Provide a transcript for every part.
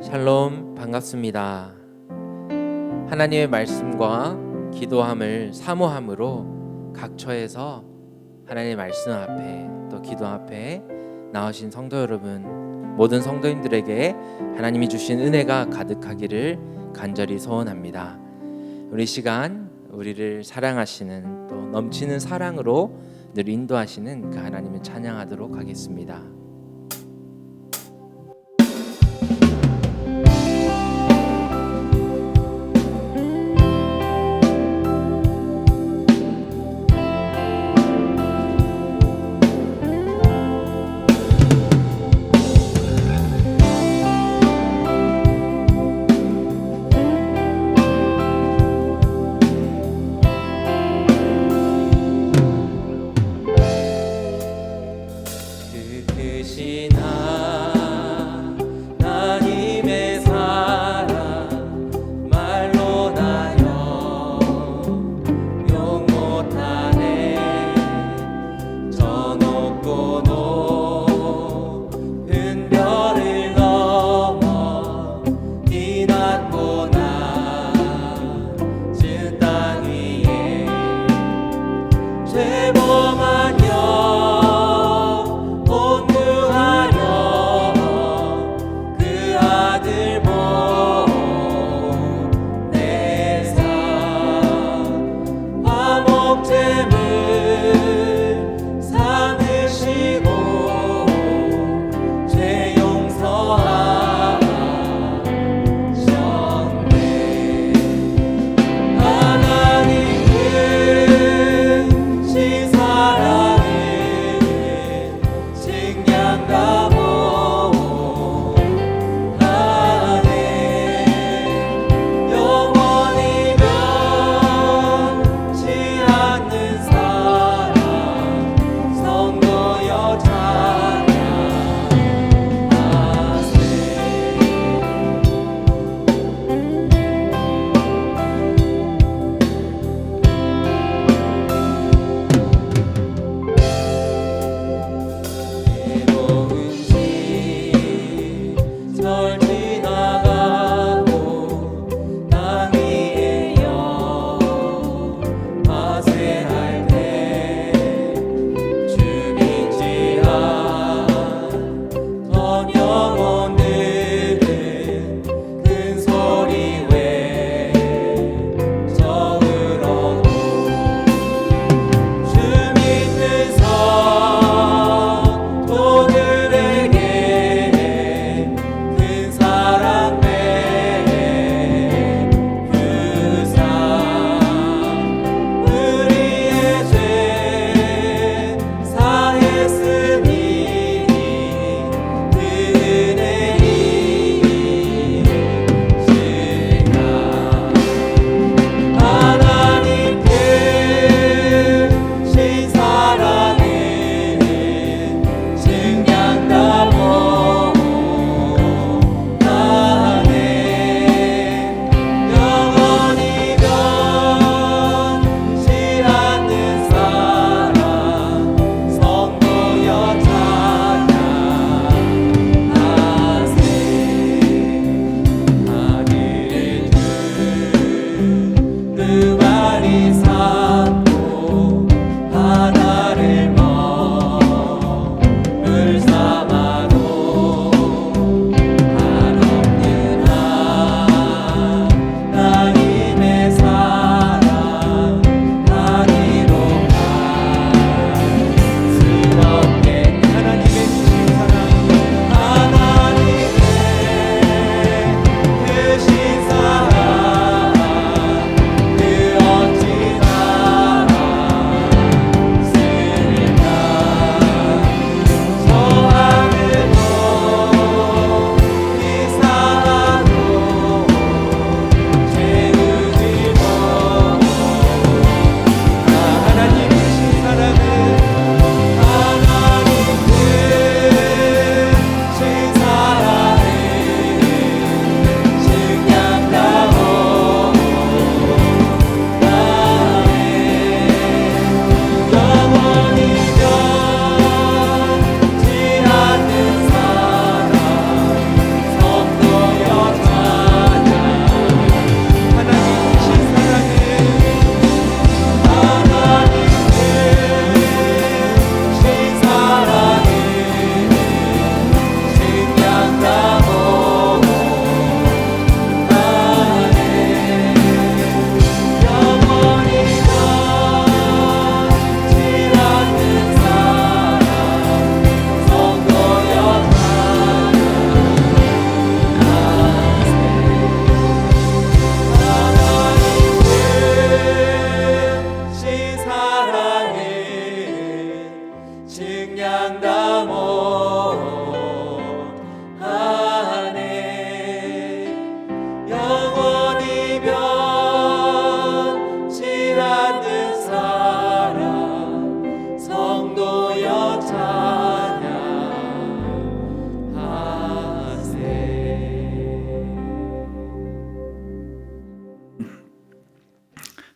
샬롬, 반갑습니다. 하나님의 말씀과 기도함을 사모함으로 각처에서 하나님의 말씀 앞에 또 기도 앞에 나오신 성도 여러분, 모든 성도님들에게 하나님이 주신 은혜가 가득하기를 간절히 소원합니다. 우리 시간 우리를 사랑하시는 또 넘치는 사랑으로 늘 인도하시는 그 하나님을 찬양하도록 하겠습니다.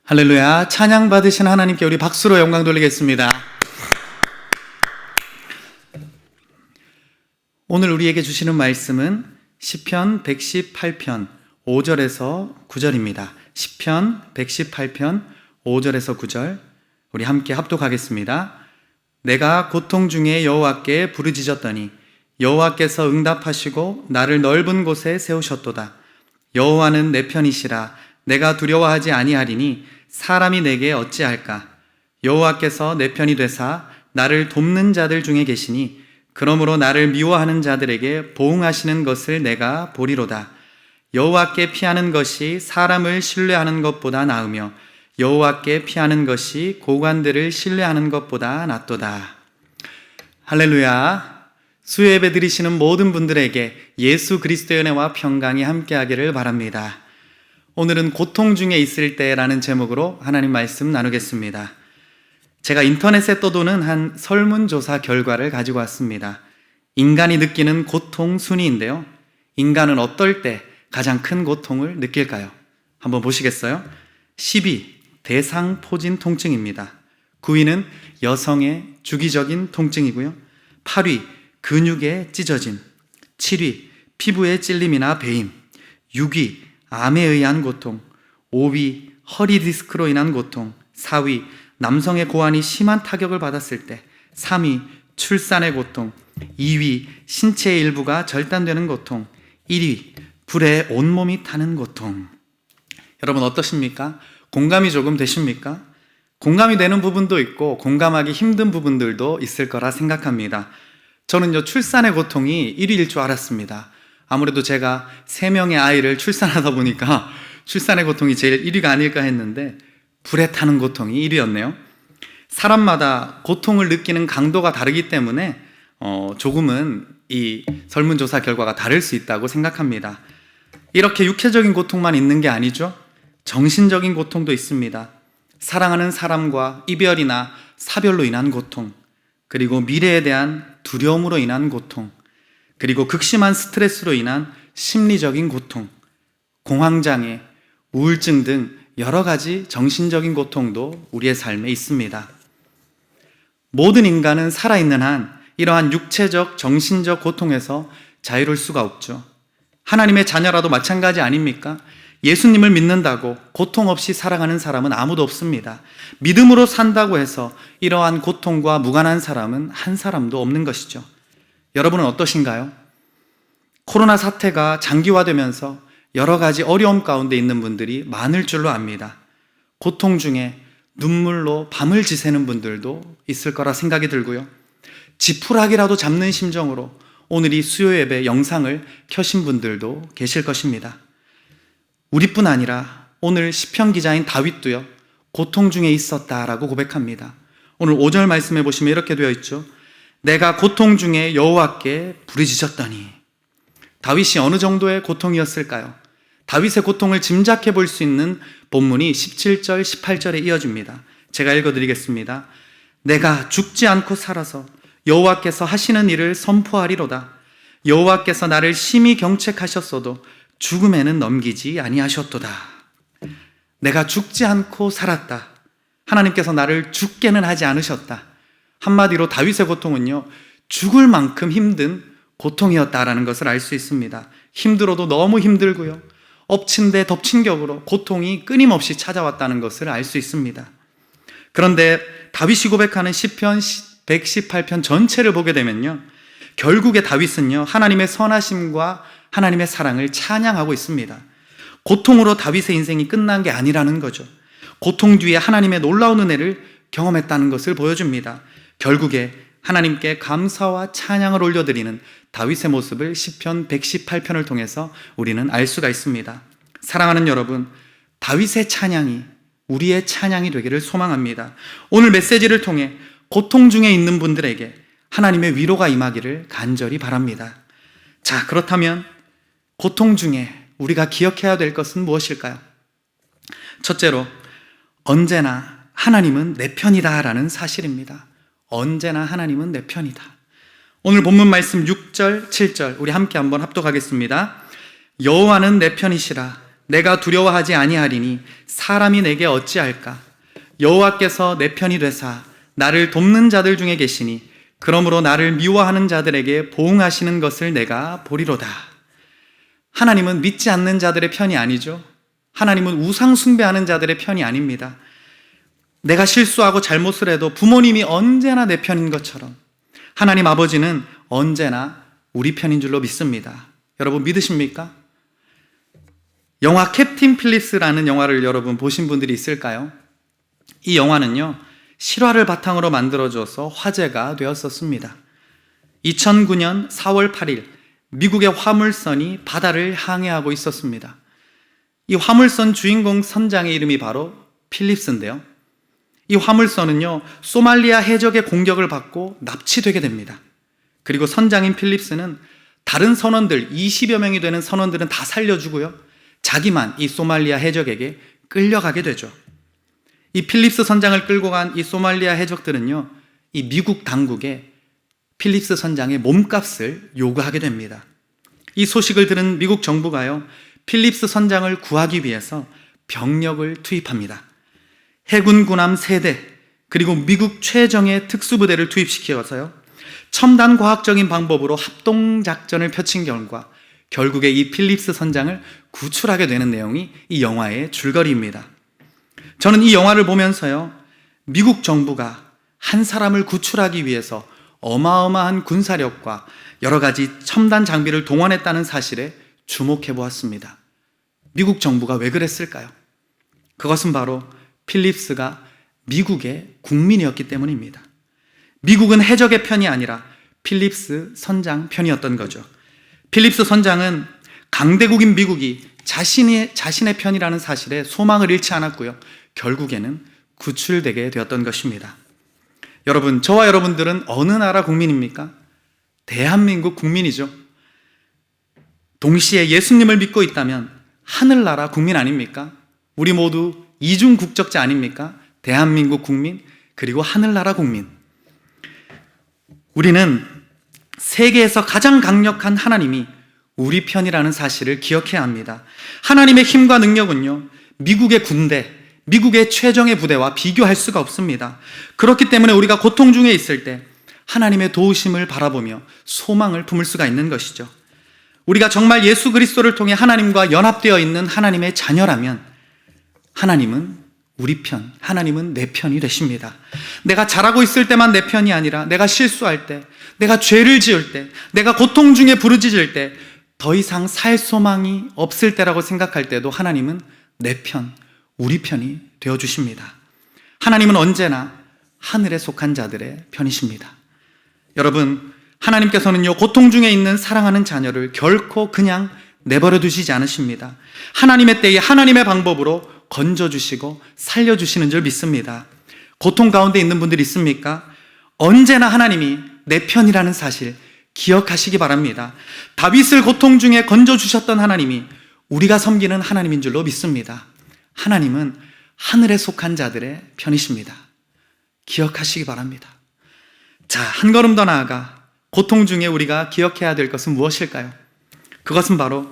할렐루야. 찬양 받으신 하나님께 우리 박수로 영광 돌리겠습니다. 오늘 우리에게 주시는 말씀은 시편 118편 5절에서 9절입니다. 시편 118편 5절에서 9절 우리 함께 합독하겠습니다. 내가 고통 중에 여호와께 부르짖었더니 여호와께서 응답하시고 나를 넓은 곳에 세우셨도다. 여호와는 내 편이시라. 내가 두려워하지 아니하리니 사람이 내게 어찌할까. 여호와께서 내 편이 되사 나를 돕는 자들 중에 계시니 그러므로 나를 미워하는 자들에게 보응하시는 것을 내가 보리로다. 여호와께 피하는 것이 사람을 신뢰하는 것보다 나으며 여호와께 피하는 것이 고관들을 신뢰하는 것보다 낫도다. 할렐루야. 수요예배 드리시는 모든 분들에게 예수 그리스도의 은혜와 평강이 함께하기를 바랍니다. 오늘은 고통 중에 있을 때라는 제목으로 하나님 말씀 나누겠습니다. 제가 인터넷에 떠도는 한 설문조사 결과를 가지고 왔습니다. 인간이 느끼는 고통 순위인데요. 인간은 어떨 때 가장 큰 고통을 느낄까요? 한번 보시겠어요? 10위 대상포진 통증입니다. 9위는 여성의 주기적인 통증이고요. 8위 근육의 찢어짐, 7위 피부의 찔림이나 배임, 6위 암에 의한 고통, 5위 허리 디스크로 인한 고통, 4위 남성의 고환이 심한 타격을 받았을 때, 3위 출산의 고통, 2위 신체의 일부가 절단되는 고통, 1위 불에 온몸이 타는 고통. 여러분 어떠십니까? 공감이 조금 되십니까? 공감이 되는 부분도 있고 공감하기 힘든 부분들도 있을 거라 생각합니다. 저는요 출산의 고통이 1위일 줄 알았습니다. 아무래도 제가 3명의 아이를 출산하다 보니까 출산의 고통이 제일 1위가 아닐까 했는데 불에 타는 고통이 1위였네요. 사람마다 고통을 느끼는 강도가 다르기 때문에 조금은 이 설문조사 결과가 다를 수 있다고 생각합니다. 이렇게 육체적인 고통만 있는 게 아니죠. 정신적인 고통도 있습니다. 사랑하는 사람과 이별이나 사별로 인한 고통, 그리고 미래에 대한 두려움으로 인한 고통, 그리고 극심한 스트레스로 인한 심리적인 고통, 공황장애, 우울증 등 여러 가지 정신적인 고통도 우리의 삶에 있습니다. 모든 인간은 살아있는 한 이러한 육체적, 정신적 고통에서 자유로울 수가 없죠. 하나님의 자녀라도 마찬가지 아닙니까? 예수님을 믿는다고 고통 없이 살아가는 사람은 아무도 없습니다. 믿음으로 산다고 해서 이러한 고통과 무관한 사람은 한 사람도 없는 것이죠. 여러분은 어떠신가요? 코로나 사태가 장기화되면서 여러 가지 어려움 가운데 있는 분들이 많을 줄로 압니다. 고통 중에 눈물로 밤을 지새는 분들도 있을 거라 생각이 들고요. 지푸라기라도 잡는 심정으로 오늘 이 수요예배 영상을 켜신 분들도 계실 것입니다. 우리뿐 아니라 오늘 시편 기자인 다윗도요 고통 중에 있었다라고 고백합니다. 오늘 5절 말씀해 보시면 이렇게 되어 있죠. 내가 고통 중에 여호와께 부르짖었더니. 다윗이 어느 정도의 고통이었을까요? 다윗의 고통을 짐작해 볼 수 있는 본문이 17절, 18절에 이어집니다. 제가 읽어드리겠습니다. 내가 죽지 않고 살아서 여호와께서 하시는 일을 선포하리로다. 여호와께서 나를 심히 경책하셨어도 죽음에는 넘기지 아니하셨도다. 내가 죽지 않고 살았다. 하나님께서 나를 죽게는 하지 않으셨다. 한마디로 다윗의 고통은요 죽을 만큼 힘든 고통이었다라는 것을 알 수 있습니다. 힘들어도 너무 힘들고요 엎친 데 덮친 격으로 고통이 끊임없이 찾아왔다는 것을 알 수 있습니다. 그런데 다윗이 고백하는 시편 118편 전체를 보게 되면요 결국에 다윗은요 하나님의 선하심과 하나님의 사랑을 찬양하고 있습니다. 고통으로 다윗의 인생이 끝난 게 아니라는 거죠. 고통 뒤에 하나님의 놀라운 은혜를 경험했다는 것을 보여줍니다. 결국에 하나님께 감사와 찬양을 올려드리는 다윗의 모습을 시편 118편을 통해서 우리는 알 수가 있습니다. 사랑하는 여러분, 다윗의 찬양이 우리의 찬양이 되기를 소망합니다. 오늘 메시지를 통해 고통 중에 있는 분들에게 하나님의 위로가 임하기를 간절히 바랍니다. 자, 그렇다면 고통 중에 우리가 기억해야 될 것은 무엇일까요? 첫째로, 언제나 하나님은 내 편이다라는 사실입니다. 언제나 하나님은 내 편이다. 오늘 본문 말씀 6절, 7절 우리 함께 한번 합독하겠습니다. 여호와는 내 편이시라. 내가 두려워하지 아니하리니 사람이 내게 어찌할까? 여호와께서 내 편이 되사 나를 돕는 자들 중에 계시니 그러므로 나를 미워하는 자들에게 보응하시는 것을 내가 보리로다. 하나님은 믿지 않는 자들의 편이 아니죠. 하나님은 우상 숭배하는 자들의 편이 아닙니다. 내가 실수하고 잘못을 해도 부모님이 언제나 내 편인 것처럼 하나님 아버지는 언제나 우리 편인 줄로 믿습니다. 여러분 믿으십니까? 영화 캡틴 필립스라는 영화를 여러분 보신 분들이 있을까요? 이 영화는요, 실화를 바탕으로 만들어져서 화제가 되었었습니다. 2009년 4월 8일 미국의 화물선이 바다를 항해하고 있었습니다. 이 화물선 주인공 선장의 이름이 바로 필립스인데요. 이 화물선은요, 소말리아 해적의 공격을 받고 납치되게 됩니다. 그리고 선장인 필립스는 다른 선원들 20여 명이 되는 선원들은 다 살려주고요, 자기만 이 소말리아 해적에게 끌려가게 되죠. 이 필립스 선장을 끌고 간 이 소말리아 해적들은요, 이 미국 당국에 필립스 선장의 몸값을 요구하게 됩니다. 이 소식을 들은 미국 정부가요, 필립스 선장을 구하기 위해서 병력을 투입합니다. 해군 군함 3대 그리고 미국 최정예 특수부대를 투입시켜서요, 첨단 과학적인 방법으로 합동작전을 펼친 결과 결국에 이 필립스 선장을 구출하게 되는 내용이 이 영화의 줄거리입니다. 저는 이 영화를 보면서요, 미국 정부가 한 사람을 구출하기 위해서 어마어마한 군사력과 여러 가지 첨단 장비를 동원했다는 사실에 주목해 보았습니다. 미국 정부가 왜 그랬을까요? 그것은 바로 필립스가 미국의 국민이었기 때문입니다. 미국은 해적의 편이 아니라 필립스 선장 편이었던 거죠. 필립스 선장은 강대국인 미국이 자신의 편이라는 사실에 소망을 잃지 않았고요, 결국에는 구출되게 되었던 것입니다. 여러분, 저와 여러분들은 어느 나라 국민입니까? 대한민국 국민이죠. 동시에 예수님을 믿고 있다면 하늘나라 국민 아닙니까? 우리 모두 이중 국적자 아닙니까? 대한민국 국민 그리고 하늘나라 국민. 우리는 세계에서 가장 강력한 하나님이 우리 편이라는 사실을 기억해야 합니다. 하나님의 힘과 능력은요, 미국의 군대, 미국의 최정예 부대와 비교할 수가 없습니다. 그렇기 때문에 우리가 고통 중에 있을 때 하나님의 도우심을 바라보며 소망을 품을 수가 있는 것이죠. 우리가 정말 예수 그리스도를 통해 하나님과 연합되어 있는 하나님의 자녀라면 하나님은 우리 편, 하나님은 내 편이 되십니다. 내가 잘하고 있을 때만 내 편이 아니라 내가 실수할 때, 내가 죄를 지을 때, 내가 고통 중에 부르짖을 때, 더 이상 살 소망이 없을 때라고 생각할 때도 하나님은 내 편, 우리 편이 되어주십니다. 하나님은 언제나 하늘에 속한 자들의 편이십니다. 여러분, 하나님께서는요, 고통 중에 있는 사랑하는 자녀를 결코 그냥 내버려 두시지 않으십니다. 하나님의 때에 하나님의 방법으로 건져주시고 살려주시는 줄 믿습니다. 고통 가운데 있는 분들 있습니까? 언제나 하나님이 내 편이라는 사실 기억하시기 바랍니다. 다윗을 고통 중에 건져주셨던 하나님이 우리가 섬기는 하나님인 줄로 믿습니다. 하나님은 하늘에 속한 자들의 편이십니다. 기억하시기 바랍니다. 자, 한 걸음 더 나아가 고통 중에 우리가 기억해야 될 것은 무엇일까요? 그것은 바로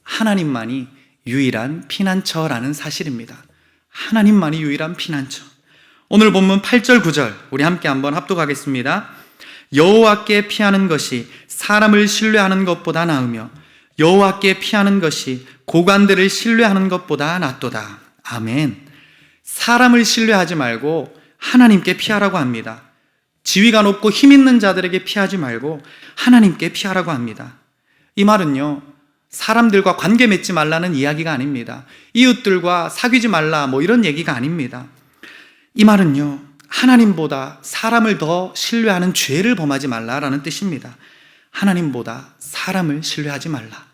하나님만이 유일한 피난처라는 사실입니다. 하나님만이 유일한 피난처. 오늘 본문 8절 9절 우리 함께 한번 합독하겠습니다. 여호와께 피하는 것이 사람을 신뢰하는 것보다 나으며 여호와께 피하는 것이 고관들을 신뢰하는 것보다 낫도다. 아멘. 사람을 신뢰하지 말고 하나님께 피하라고 합니다. 지위가 높고 힘 있는 자들에게 피하지 말고 하나님께 피하라고 합니다. 이 말은요, 사람들과 관계 맺지 말라는 이야기가 아닙니다. 이웃들과 사귀지 말라 뭐 이런 얘기가 아닙니다. 이 말은요, 하나님보다 사람을 더 신뢰하는 죄를 범하지 말라라는 뜻입니다. 하나님보다 사람을 신뢰하지 말라.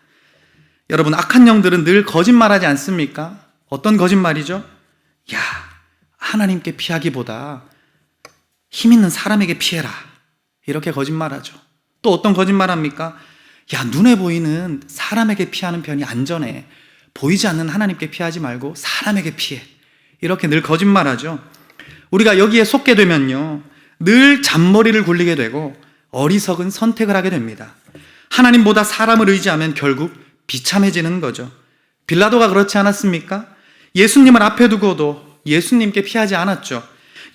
여러분, 악한 영들은 늘 거짓말하지 않습니까? 어떤 거짓말이죠? 야, 하나님께 피하기보다 힘 있는 사람에게 피해라, 이렇게 거짓말하죠. 또 어떤 거짓말합니까? 야, 눈에 보이는 사람에게 피하는 편이 안전해. 보이지 않는 하나님께 피하지 말고 사람에게 피해. 이렇게 늘 거짓말하죠. 우리가 여기에 속게 되면요, 늘 잔머리를 굴리게 되고 어리석은 선택을 하게 됩니다. 하나님보다 사람을 의지하면 결국 비참해지는 거죠. 빌라도가 그렇지 않았습니까? 예수님을 앞에 두고도 예수님께 피하지 않았죠.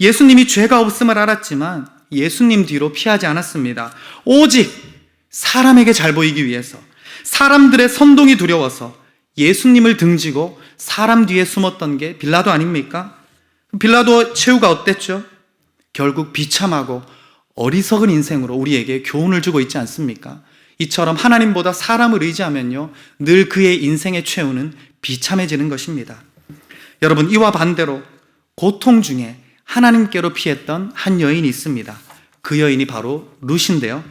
예수님이 죄가 없음을 알았지만 예수님 뒤로 피하지 않았습니다. 오직 사람에게 잘 보이기 위해서, 사람들의 선동이 두려워서 예수님을 등지고 사람 뒤에 숨었던 게 빌라도 아닙니까? 빌라도 최후가 어땠죠? 결국 비참하고 어리석은 인생으로 우리에게 교훈을 주고 있지 않습니까? 이처럼 하나님보다 사람을 의지하면요, 늘 그의 인생의 최후는 비참해지는 것입니다. 여러분, 이와 반대로 고통 중에 하나님께로 피했던 한 여인이 있습니다. 그 여인이 바로 룻인데요.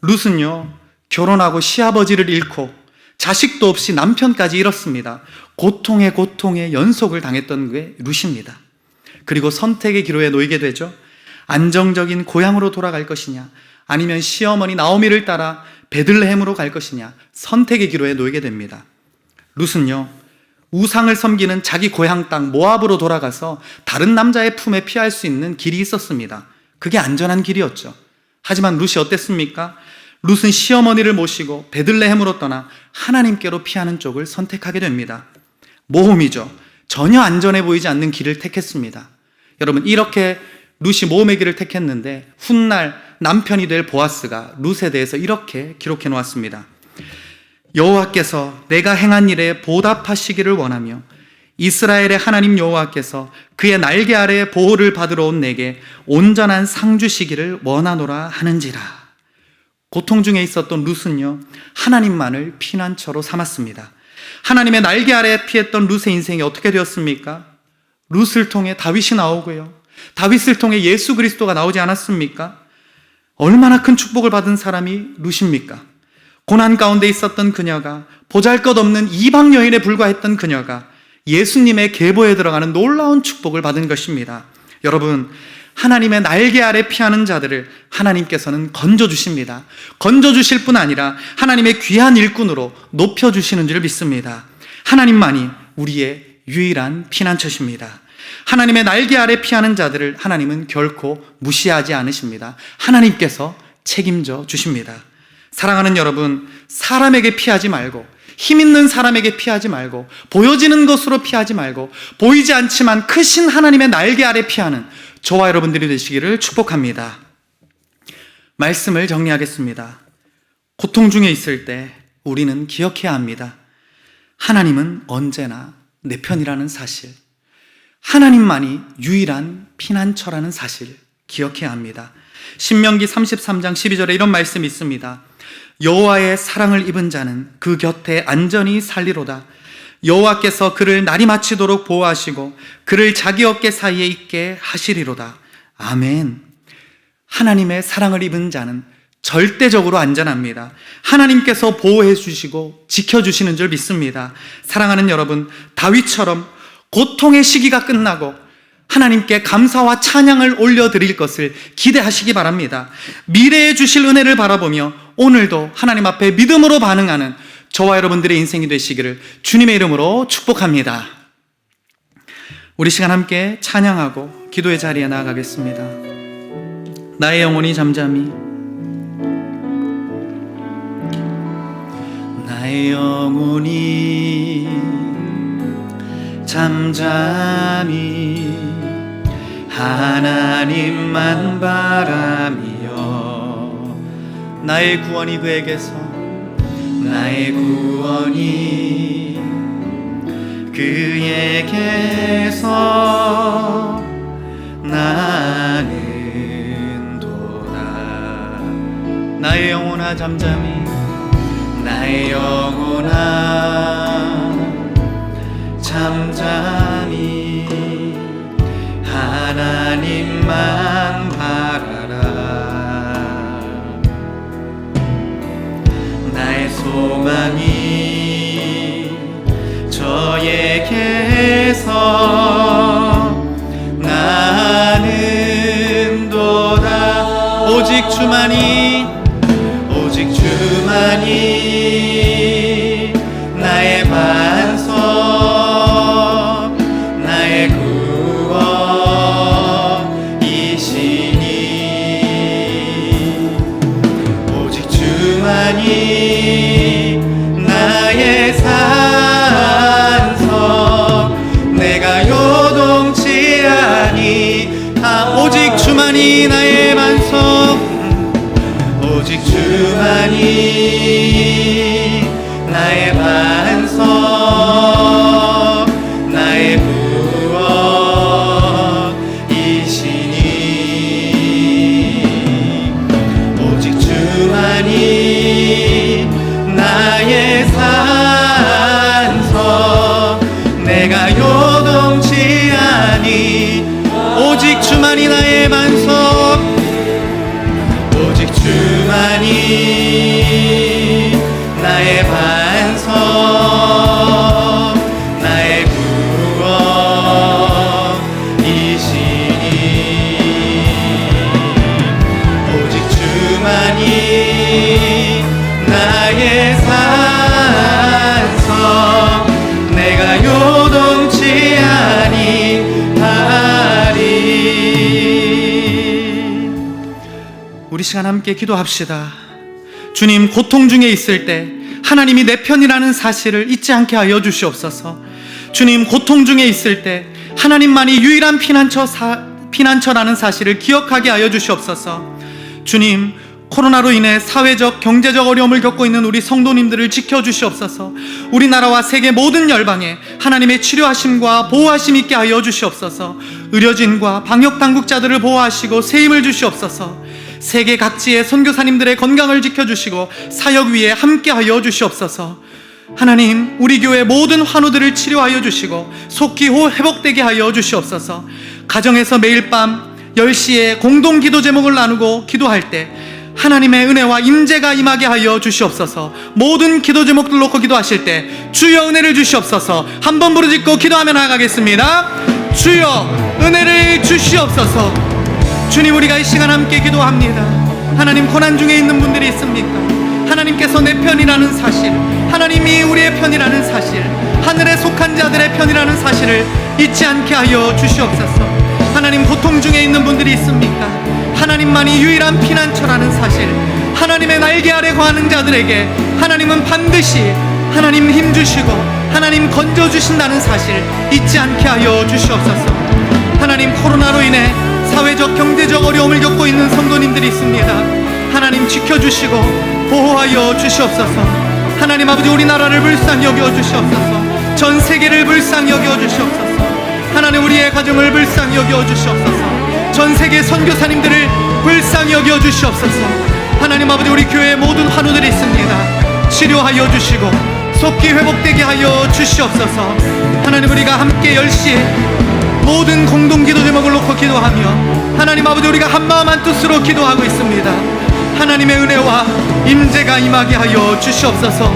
룻은요, 결혼하고 시아버지를 잃고 자식도 없이 남편까지 잃었습니다. 고통에 고통에 연속을 당했던 게 룻입니다. 그리고 선택의 기로에 놓이게 되죠. 안정적인 고향으로 돌아갈 것이냐, 아니면 시어머니 나오미를 따라 베들레헴으로 갈 것이냐, 선택의 기로에 놓이게 됩니다. 룻은요, 우상을 섬기는 자기 고향 땅 모압으로 돌아가서 다른 남자의 품에 피할 수 있는 길이 있었습니다. 그게 안전한 길이었죠. 하지만 룻이 어땠습니까? 룻은 시어머니를 모시고 베들레헴으로 떠나 하나님께로 피하는 쪽을 선택하게 됩니다. 모험이죠. 전혀 안전해 보이지 않는 길을 택했습니다. 여러분, 이렇게 룻이 모험의 길을 택했는데 훗날 남편이 될 보아스가 룻에 대해서 이렇게 기록해 놓았습니다. 여호와께서 내가 행한 일에 보답하시기를 원하며 이스라엘의 하나님 여호와께서 그의 날개 아래 보호를 받으러 온 내게 온전한 상 주시기를 원하노라 하는지라. 고통 중에 있었던 룻은요, 하나님만을 피난처로 삼았습니다. 하나님의 날개 아래 피했던 룻의 인생이 어떻게 되었습니까? 룻을 통해 다윗이 나오고요, 다윗을 통해 예수 그리스도가 나오지 않았습니까? 얼마나 큰 축복을 받은 사람이 룻입니까? 고난 가운데 있었던 그녀가, 보잘것없는 이방 여인에 불과했던 그녀가 예수님의 계보에 들어가는 놀라운 축복을 받은 것입니다. 여러분, 하나님의 날개 아래 피하는 자들을 하나님께서는 건져주십니다. 건져주실 뿐 아니라 하나님의 귀한 일꾼으로 높여주시는 줄 믿습니다. 하나님만이 우리의 유일한 피난처십니다. 하나님의 날개 아래 피하는 자들을 하나님은 결코 무시하지 않으십니다. 하나님께서 책임져 주십니다. 사랑하는 여러분, 사람에게 피하지 말고, 힘 있는 사람에게 피하지 말고, 보여지는 것으로 피하지 말고, 보이지 않지만 크신 하나님의 날개 아래 피하는 저와 여러분들이 되시기를 축복합니다. 말씀을 정리하겠습니다. 고통 중에 있을 때 우리는 기억해야 합니다. 하나님은 언제나 내 편이라는 사실, 하나님만이 유일한 피난처라는 사실 기억해야 합니다. 신명기 33장 12절에 이런 말씀이 있습니다. 여호와의 사랑을 입은 자는 그 곁에 안전히 살리로다. 여호와께서 그를 날이 마치도록 보호하시고 그를 자기 어깨 사이에 있게 하시리로다. 아멘. 하나님의 사랑을 입은 자는 절대적으로 안전합니다. 하나님께서 보호해 주시고 지켜주시는 줄 믿습니다. 사랑하는 여러분, 다윗처럼 고통의 시기가 끝나고 하나님께 감사와 찬양을 올려드릴 것을 기대하시기 바랍니다. 미래에 주실 은혜를 바라보며 오늘도 하나님 앞에 믿음으로 반응하는 저와 여러분들의 인생이 되시기를 주님의 이름으로 축복합니다. 우리 시간 함께 찬양하고 기도의 자리에 나아가겠습니다. 나의 영혼이 잠잠히, 나의 영혼이 잠잠히 하나님만 바라며, 나의 구원이 그에게서, 나의 구원이 그에게서 나는 도다. 나의 영혼아 잠잠히, 나의 영혼아 잠잠히 하나님만 바라라. 나의 소망이 저에게서 나는 도다. 오직 주만이, 오직 주만이 나의 반석, 나의 구원이시니. 오직 주만이 나의 삶 주만이 나의 반석, 나의 부엌이시니 오직 주만이 나의 산석, 내가 요동치 아니. 오직 주만이 나의 반석, 오직 주만이 나의 반석, 나의 구원이시니 오직 주만이 나의 산석, 내가 요동치 아니하리. 우리 시간 함께 기도합시다. 주님, 고통 중에 있을 때 하나님이 내 편이라는 사실을 잊지 않게 하여 주시옵소서. 주님, 고통 중에 있을 때 하나님만이 유일한 피난처라는 사실을 기억하게 하여 주시옵소서. 주님, 코로나로 인해 사회적, 경제적 어려움을 겪고 있는 우리 성도님들을 지켜주시옵소서. 우리나라와 세계 모든 열방에 하나님의 치료하심과 보호하심 있게 하여 주시옵소서. 의료진과 방역당국자들을 보호하시고 세임을 주시옵소서. 세계 각지의 선교사님들의 건강을 지켜주시고 사역 위에 함께하여 주시옵소서. 하나님, 우리 교회 모든 환우들을 치료하여 주시고 속히 회복되게 하여 주시옵소서. 가정에서 매일 밤 10시에 공동 기도 제목을 나누고 기도할 때 하나님의 은혜와 임재가 임하게 하여 주시옵소서. 모든 기도 제목들 놓고 기도하실 때 주여 은혜를 주시옵소서. 한번 부르짖고 기도하며 나아가겠습니다. 주여 은혜를 주시옵소서. 주님, 우리가 이 시간 함께 기도합니다. 하나님, 고난 중에 있는 분들이 있습니까? 하나님께서 내 편이라는 사실, 하나님이 우리의 편이라는 사실, 하늘에 속한 자들의 편이라는 사실을 잊지 않게 하여 주시옵소서. 하나님, 고통 중에 있는 분들이 있습니까? 하나님만이 유일한 피난처라는 사실, 하나님의 날개 아래 거하는 자들에게 하나님은 반드시 하나님 힘주시고 하나님 건져주신다는 사실 잊지 않게 하여 주시옵소서. 하나님, 코로나로 인해 사회적, 경제적 어려움을 겪고 있는 성도님들이 있습니다. 하나님, 지켜주시고 보호하여 주시옵소서. 하나님 아버지, 우리나라를 불쌍히 여겨 주시옵소서. 전 세계를 불쌍히 여겨 주시옵소서. 하나님, 우리의 가정을 불쌍히 여겨 주시옵소서. 전 세계 선교사님들을 불쌍히 여겨 주시옵소서. 하나님 아버지, 우리 교회에 모든 환우들이 있습니다. 치료하여 주시고 속히 회복되게 하여 주시옵소서. 하나님, 우리가 함께 10시에 모든 공동기도 제목을 놓고 기도하며 하나님 아버지, 우리가 한마음 한뜻으로 기도하고 있습니다. 하나님의 은혜와 임재가 임하게 하여 주시옵소서.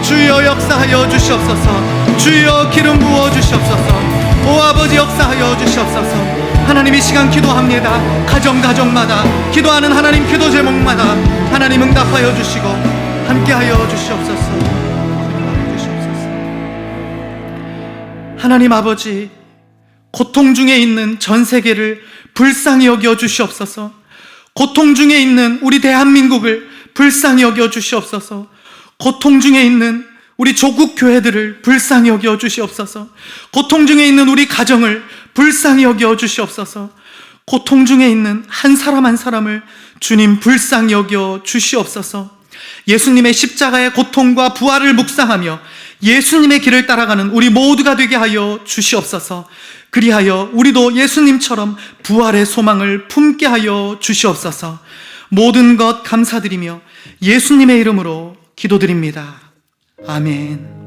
주여 역사하여 주시옵소서. 주여 기름 부어 주시옵소서. 오 아버지, 역사하여 주시옵소서. 하나님, 이 시간 기도합니다. 가정마다 기도하는 하나님 기도 제목마다 하나님 응답하여 주시고 함께하여 주시옵소서. 하나님 아버지, 고통 중에 있는 전 세계를 불쌍히 여겨 주시옵소서. 고통 중에 있는 우리 대한민국을 불쌍히 여겨 주시옵소서. 고통 중에 있는 우리 조국 교회들을 불쌍히 여겨 주시옵소서. 고통 중에 있는 우리 가정을 불쌍히 여겨 주시옵소서. 고통 중에 있는 한 사람 한 사람을 주님 불쌍히 여겨 주시옵소서. 예수님의 십자가의 고통과 부활을 묵상하며 예수님의 길을 따라가는 우리 모두가 되게 하여 주시옵소서. 그리하여 우리도 예수님처럼 부활의 소망을 품게 하여 주시옵소서. 모든 것 감사드리며 예수님의 이름으로 기도드립니다. 아멘.